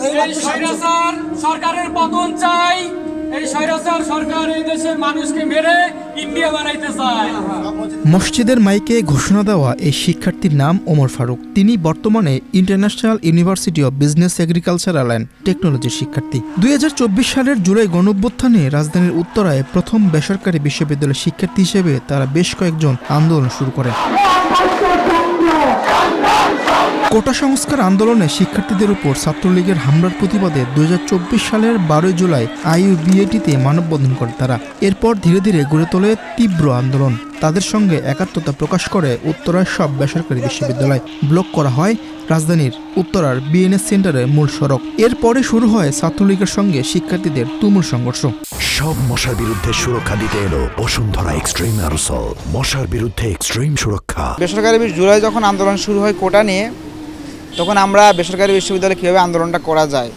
এই স্বৈরাচার সরকারের পতন চাই। এই স্বৈরাচার সরকার এই দেশের মানুষকে মেরে ইন্ডিয়া বানাইতে চায়। মসজিদের মাইকে ঘোষণা দেওয়া এই শিক্ষার্থীর নাম ওমর ফারুক। তিনি বর্তমানে international university of business agricultural and টেকনোলজির শিক্ষার্থী। 2024 সালের জুলাই গণঅভ্যুত্থানে রাজধানীর উত্তরায় প্রথম বেসরকারি বিশ্ববিদ্যালয়ের শিক্ষার্থী হিসেবে তারা বেশ কয়েকজন আন্দোলন শুরু করেন। কোটা সংস্কার আন্দোলনে শিক্ষার্থীদের উপর ছাত্রলীগের হামলার প্রতিবাদে 2024 সালের 12 জুলাই IUBAT-তে মানববন্ধন করে তারা। এরপর ধীরে ধীরে গড়ে তোলে তীব্র আন্দোলন। তাদের সঙ্গে একাত্মতা প্রকাশ করে উত্তরার সব বেসরকারি বিশ্ববিদ্যালয়। ব্লক করা হয় রাজধানীর উত্তরার BNS সেন্টারের মূল সড়ক। এরপরে শুরু হয় ছাত্রলীগের সঙ্গে শিক্ষার্থীদের তুমুল সংঘর্ষ। সব মশার বিরুদ্ধে সুরক্ষা দিতে এলো বসুন্ধরা এক্সট্রিম অ্যারোসল। মশার বিরুদ্ধে এক্সট্রিম সুরক্ষা। বেসরকারি জুলাই যখন আন্দোলন শুরু হয় কোটা নিয়ে, তখন আমরা বেসরকারি বিশ্ববিদ্যালয়ে কীভাবে আন্দোলনটা করা যায়,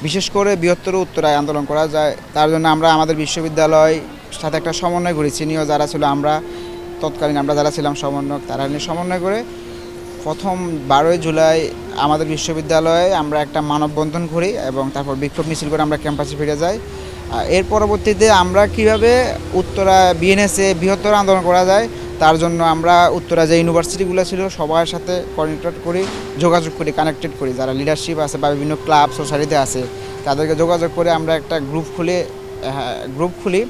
বিশেষ করে বৃহত্তর উত্তরায় আন্দোলন করা যায়, তার জন্য আমরা আমাদের বিশ্ববিদ্যালয় সাথে একটা সমন্বয় করি। সিনিয়র যারা ছিল, আমরা তৎকালীন আমরা যারা ছিলাম সমন্বয়ক, তারা নিয়ে সমন্বয় করে প্রথম 12 জুলাই আমাদের বিশ্ববিদ্যালয়ে আমরা একটা মানববন্ধন করি এবং তারপর বিক্ষোভ মিছিল করে আমরা ক্যাম্পাসে ফিরে যাই। এর পরবর্তীতে আমরা কিভাবে উত্তরা BNS-এ বৃহত্তর আন্দোলন করা যায়, তার জন্য আমরা উত্তরা যে ইউনিভার্সিটিগুলো ছিল সবার সাথে কোঅর্ডিনেট করি, যোগাযোগ করি, কানেক্টেড করি। যারা লিডারশিপ আছে বা বিভিন্ন ক্লাব সোসাইটিতে আছে তাদেরকে যোগাযোগ করে আমরা একটা গ্রুপ খুলি।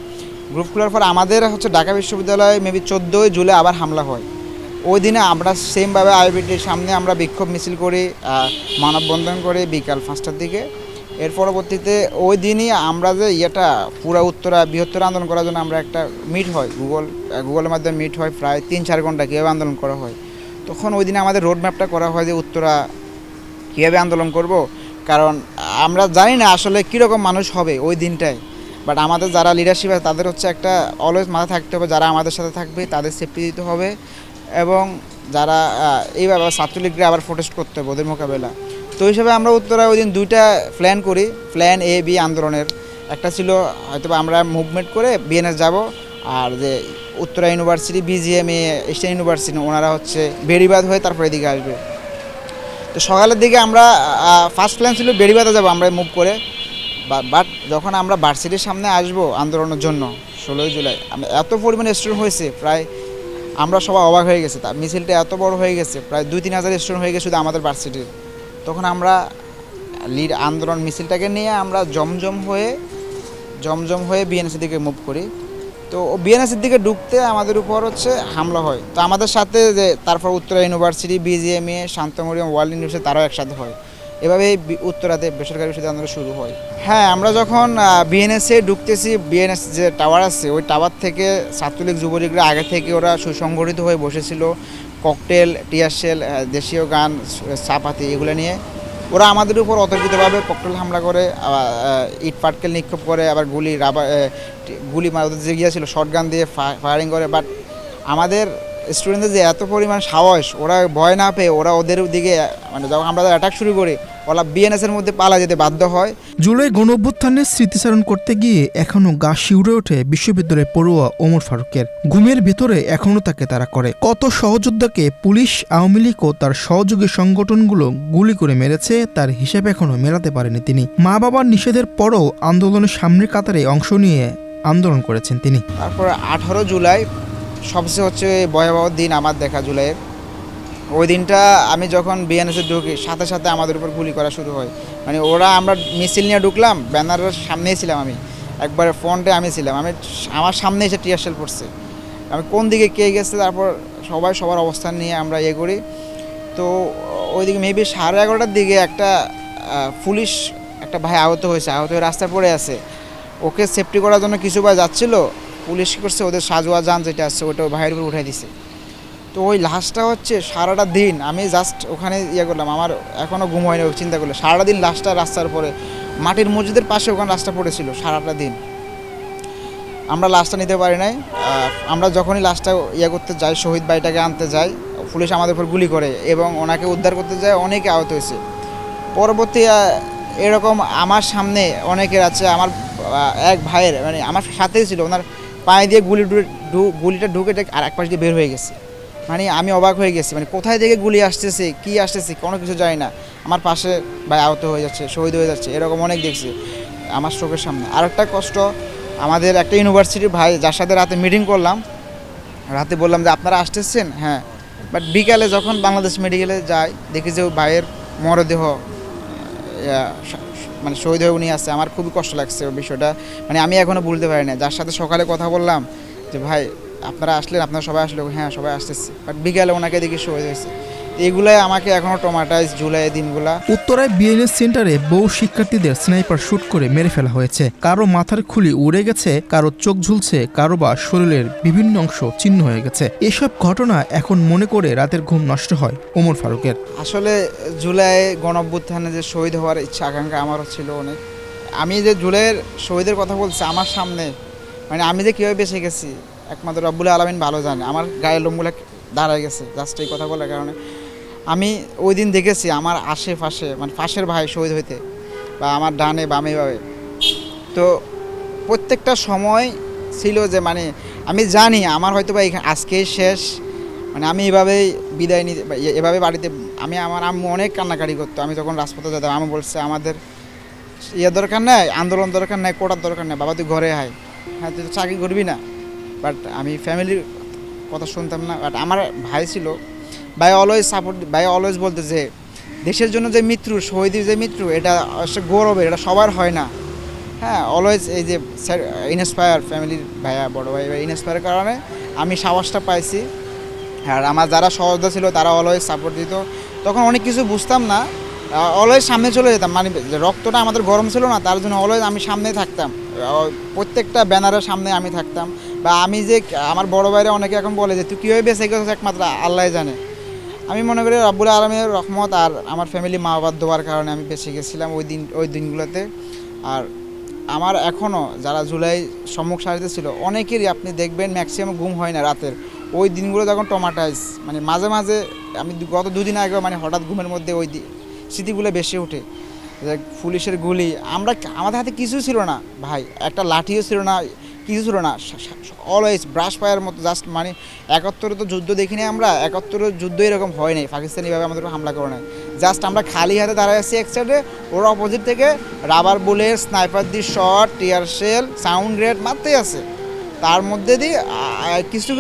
গ্রুপ খোলার পর আমাদের ঢাকা বিশ্ববিদ্যালয়ে মেবি 14 জুলাই আবার হামলা হয়। ওই দিনে আমরা সেমভাবে IUBAT-র সামনে আমরা বিক্ষোভ মিছিল করি, মানববন্ধন করি বিকাল 5টার দিকে। এর পরবর্তীতে ওই দিনই আমরা যে পুরা উত্তরা বৃহত্তর আন্দোলন করার জন্য আমরা একটা মিট হয়, গুগলের মাধ্যমে মিট হয়, প্রায় 3-4 ঘন্টা কীভাবে আন্দোলন করা হয়। তখন ওই দিনে আমাদের রোড ম্যাপটা করা হয় যে উত্তরা কীভাবে আন্দোলন করব, কারণ আমরা জানি না আসলে কীরকম মানুষ হবে ওই দিনটায়। বাট আমাদের যারা লিডারশিপ আছে তাদের একটা অলওয়েজ মাথা থাকতে হবে, যারা আমাদের সাথে থাকবে তাদের সেফটি দিতে হবে, এবং যারা এইভাবে ছাত্রলীগরা আবার প্রোটেস্ট করতে হবে ওদের মোকাবেলা। তো হিসাবে আমরা উত্তরায় ওই দিন 2টা প্ল্যান করি। প্ল্যান A, B আন্দোলনের একটা ছিল হয়তো আমরা মুভমেন্ট করে BNS যাব, আর যে Uttara university BGMA eastern university ওনারা বেড়িবাঁধ হয়ে তারপরে এদিকে আসবে। তো সকালের দিকে আমরা ফার্স্ট প্ল্যান ছিল বেড়িবাঁধে যাব আমরা মুভ করে। বাট যখন আমরা ভার্সিটির সামনে আসবো আন্দোলনের জন্য 16 জুলাই, এত পরিমাণে স্টুডেন্ট হয়েছে, প্রায় আমরা সবাই অবাক হয়ে গেছে। তার মিছিলটা এত বড় হয়ে গেছে, প্রায় 2-3 হাজার স্টুডেন্ট হয়ে গেছে শুধু আমাদের ভার্সিটির। তখন আমরা আন্দোলন মিছিলটাকে নিয়ে আমরা জমজম হয়ে BNS-এর দিকে মুভ করি। তো BNS-এর দিকে ঢুকতে আমাদের উপর হামলা হয়। তো আমাদের সাথে যে তারপর Uttara university, BGMA, Shanto Mariam world university তারাও একসাথে হয়। এভাবেই উত্তরাতে বেসরকারি বিশ্ববিদ্যালয় আন্দোলন শুরু হয়। হ্যাঁ, আমরা যখন BNS-এ ঢুকতেছি, BNS যে টাওয়ার আছে ওই টাওয়ার থেকে ছাত্রলীগ যুবলীগরা আগে থেকে ওরা সুসংগঠিত হয়ে বসেছিল, ককটেল, টিয়ারশেল, দেশীয় গান, চাপাতি এগুলো নিয়ে। ওরা আমাদের উপর অতর্কিতভাবে ককটেল হামলা করে, ইট পাটকেল নিক্ষেপ করে, আবার গুলি ওদের যে গিয়েছিল শর্টগান দিয়ে ফায়ারিং করে। বাট আমাদের স্টুডেন্টদের যে এত পরিমাণ সাহস, ওরা ভয় না পেয়ে ওরা ওদের দিকে যখন আমরা অ্যাটাক শুরু করি, ওরা BNS-এর মধ্যে পালা যেতে বাধ্য হয়। জুলাই গণঅভ্যুত্থানের স্মৃতিচারণ করতে গিয়ে এখনও গা শিউরে ওঠে বিশ্ববিদ্যালয়ের পড়ুয়া ওমর ফারুকের। ঘুমের ভেতরে এখনও তাকে তাড়া করে। কত সহযোদ্ধাকে পুলিশ, আওয়ামী লীগ ও তার সহযোগী সংগঠনগুলো গুলি করে মেরেছে, তার হিসাব এখনও মেলাতে পারেনি তিনি। মা বাবার নিষেধের পরও আন্দোলনের সামনের কাতারে অংশ নিয়ে আন্দোলন করেছেন তিনি। তারপরে 18 জুলাই সবচেয়ে ভয়াবহ দিন আমার দেখা জুলাইয়ের। ওই দিনটা আমি যখন BNS-এ ঢুকি সাথে সাথে আমাদের উপর গুলি করা শুরু হয়। আমরা মিছিল নিয়ে ঢুকলাম, ব্যানারের সামনেই ছিলাম, আমি একবার ফ্রন্টে আমি ছিলাম, আমার সামনে এসে টিয়ারশেল পড়ছে। আমি কোন দিকে কে গেছে, তারপর সবার অবস্থান নিয়ে আমরা করি। তো ওইদিকে মেবি 11:30টার দিকে একটা পুলিশ একটা ভাই আহত হয়ে রাস্তায় পড়ে আছে। ওকে সেফটি করার জন্য কিছু ভাই যাচ্ছিল, পুলিশ কী করছে, ওদের সাজোয়া যান যেটা আছে ওটা ওই ভাইয়ের উপর উঠাই দিছে। তো ওই লাশটা সারাটা দিন আমি জাস্ট ওখানে করলাম, আমার এখনও ঘুম হয়নি চিন্তা করলে। সারাটা দিন লাশটা রাস্তার পরে মাটির মসজিদের পাশে ওখানে লাশটা পড়েছিল সারাটা দিন। আমরা লাশটা নিতে পারি নাই। আমরা যখনই লাশটা করতে যাই, শহীদ ভাইটাকে আনতে যাই, পুলিশ আমাদের উপর গুলি করে এবং ওনাকে উদ্ধার করতে যায়, অনেকে আহত হয়েছে। পরবর্তী এরকম আমার সামনে অনেকের আছে। আমার এক ভাইয়ের আমার সাথেই ছিল, ওনার পায়ে দিয়ে গুলিটা ঢুকে আর এক পাশ দিয়ে বের হয়ে গেছে। আমি অবাক হয়ে গেছি, কোথায় থেকে গুলি আসতেছে, কি আসতেছে কোনো কিছু জানি না। আমার পাশে ভাই আহত হয়ে যাচ্ছে, শহীদ হয়ে যাচ্ছে, এরকম অনেক দেখছি আমার চোখের সামনে। আরেকটা কষ্ট, আমাদের একটা ইউনিভার্সিটির ভাই যার সাথে রাতে মিটিং করলাম, রাতে বললাম যে আপনারা আসতেছেন, হ্যাঁ, বাট বিকালে যখন বাংলাদেশ মেডিকেলে যাই দেখি যে ওই ভাইয়ের মরদেহ মানে শহীদ হয়ে উনি আছে। আমার খুবই কষ্ট লাগছে ওই বিষয়টা, মানে আমি এখনও ভুলতে পারি না। যার সাথে সকালে কথা বললাম যে ভাই আপনারা আসলেন, আপনারা সবাই আসলে, হ্যাঁ সবাই আসতেছে, বাট বিকালে ওনাকে দেখি শহীদ হয়েছে। এইগুলাই আমাকে এখনও ট্রমাটাইজ জুলাইয়ের দিনগুলা। উত্তরায় বিএনএস সেন্টারে বহু শিক্ষার্থীদের স্নাইপার শুট করে মেরে ফেলা হয়েছে। কারো মাথার খুলি উড়ে গেছে, কারো চোখ ঝুলছে, কারো বা শরীরের বিভিন্ন অংশ ছিন্ন হয়ে গেছে। এসব ঘটনা এখন মনে করে রাতের ঘুম নষ্ট হয় ওমর ফারুকের। আসলে জুলাই গণঅভ্যুত্থানে যে শহীদ হওয়ার ইচ্ছা আকাঙ্ক্ষা আমারও ছিল অনেক। আমি যে জুলাইয়ের শহীদের কথা বলছি আমার সামনে, মানে আমি যে কীভাবে বেঁচে গেছি একমাত্র রব্বুল আলামিন ভালো জানে। আমার গায়ের লোমগুলো দাঁড়ায় গেছে জাস্ট এই কথা বলার কারণে। আমি ওই দিন দেখেছি আমার আশেপাশে, মানে পাশের ভাই শহীদ হইতে, বা আমার ডানে বামে ভাবে। তো প্রত্যেকটা সময় ছিল যে মানে আমি জানি আমার হয়তো বা আজকেই শেষ, মানে আমি এভাবেই বিদায় নিতে, এভাবে বাড়িতে আমার আম্মু অনেক কান্নাকাটি করতো। আমি যখন রাজপথে যেতাম আমি বলছে আমাদের দরকার নেই, আন্দোলন দরকার নেই, কোটার দরকার নেই, বাবা তুই ঘরে আয়, হ্যাঁ তুই তো চাকরি করবি না। বাট আমি ফ্যামিলির কথা শুনতাম না। বাট আমার ভাই ছিল, ভাই অলওয়েজ সাপোর্ট, ভাই অলওয়েজ বলতে যে দেশের জন্য যে মৃত্যু, শহীদের যে মৃত্যু, এটা গৌরবের, এটা সবার হয় না। হ্যাঁ অলওয়েজ এই যে ইনস্পায়ার ফ্যামিলির ভাইয়া বড় ভাই ইনস্পায়ার কারণে আমি সাহসটা পাইছি। আর আমার যারা সহযোদ্ধা ছিল তারা অলওয়েজ সাপোর্ট দিত। তখন অনেক কিছু বুঝতাম না, অলওয়েজ সামনে চলে যেতাম, মানে রক্তটা আমাদের গরম ছিল না, তার জন্য অলওয়েজ আমি সামনে থাকতাম, প্রত্যেকটা ব্যানারের সামনে আমি থাকতাম। বা আমি যে আমার বড় ভাইরা অনেকে এখন বলে যে তুই কীভাবে বেঁচে গেছিস একমাত্র আল্লাহ জানে। আমি মনে করি রব্বুল আলামিনের রহমত আর আমার ফ্যামিলি মা বাবার দোয়ার কারণে আমি বেঁচে গেছিলাম ওই দিনগুলোতে। আর আমার এখনও যারা জুলাই সম্মুখ সারিতে ছিল অনেকেরই আপনি দেখবেন ম্যাক্সিমাম ঘুম হয় না রাতের। ওই দিনগুলো যখন ট্রমাটাইজ, মানে মাঝে মাঝে আমি গত দুদিন আগে মানে হঠাৎ ঘুমের মধ্যে ওই স্মৃতিগুলো বেশি ওঠে। পুলিশের গুলি, আমাদের হাতে কিছু ছিল না ভাই, একটা লাঠিও ছিল না, কিছু ছিল না, অলওয়েজ ব্রাশ ফায়ার মতো জাস্ট, মানে ৭১ তো যুদ্ধ দেখিনি আমরা, ৭১ যুদ্ধ এরকম হয় নাই, পাকিস্তানিভাবে আমাদের হামলা করে নাই। জাস্ট আমরা খালি হাতে দাঁড়ায় আছি এক সাইডে, ওরা অপোজিট থেকে রাবার বুলেট, স্নাইপার দিয়ে shot, tear shell, sound grenade মারতেই আছে। তার মধ্যে দিয়ে কিছু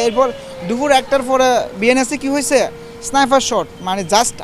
এরপর দুপুর ১টার পরে বিএনএসে কী হয়েছে, স্নাইপার শট, মানে জাস্ট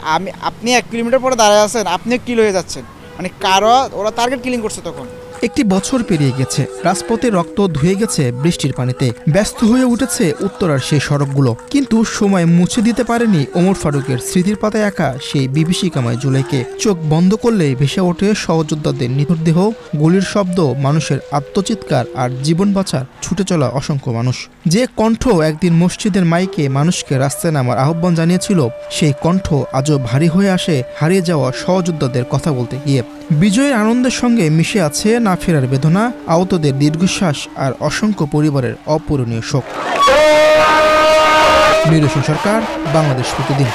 আপনি ১ কিলোমিটার পরে দাঁড়ায় আছেন, আপনি কিল হয়ে যাচ্ছেন, মানে কারো ওরা টার্গেট কিলিং করছে তখন। একটি বছর পেরিয়ে গেছে, রাজপথে রক্ত ধুয়ে গেছে বৃষ্টির পানিতে, ব্যস্ত হয়ে উঠেছে উত্তরার সেই সড়কগুলো, কিন্তু সময় মুছে দিতে পারেনি ওমর ফারুকের স্মৃতির পাতায় আঁকা সেই বিভীষিকাময় জুলাইকে। চোখ বন্ধ করলেই ভেসে ওঠে সহযোদ্ধাদের নিথর দেহ, গুলির শব্দ, মানুষের আত্মচিৎকার আর জীবন বাঁচার ছুটে চলা অসংখ্য মানুষ। যে কণ্ঠ একদিন মসজিদের মাইকে মানুষকে রাস্তায় নামার আহ্বান জানিয়েছিল, সেই কণ্ঠ আজও ভারী হয়ে আসে হারিয়ে যাওয়া সহযোদ্ধাদের কথা বলতে গিয়ে। বিজয়ের আনন্দের সঙ্গে মিশে আছে না ফেরার বেদনা, আহতদের দীর্ঘশ্বাস আর অসংখ্য পরিবারের অপূরণীয় শোক। নিরসন সরকার, বাংলাদেশ প্রতিদিন।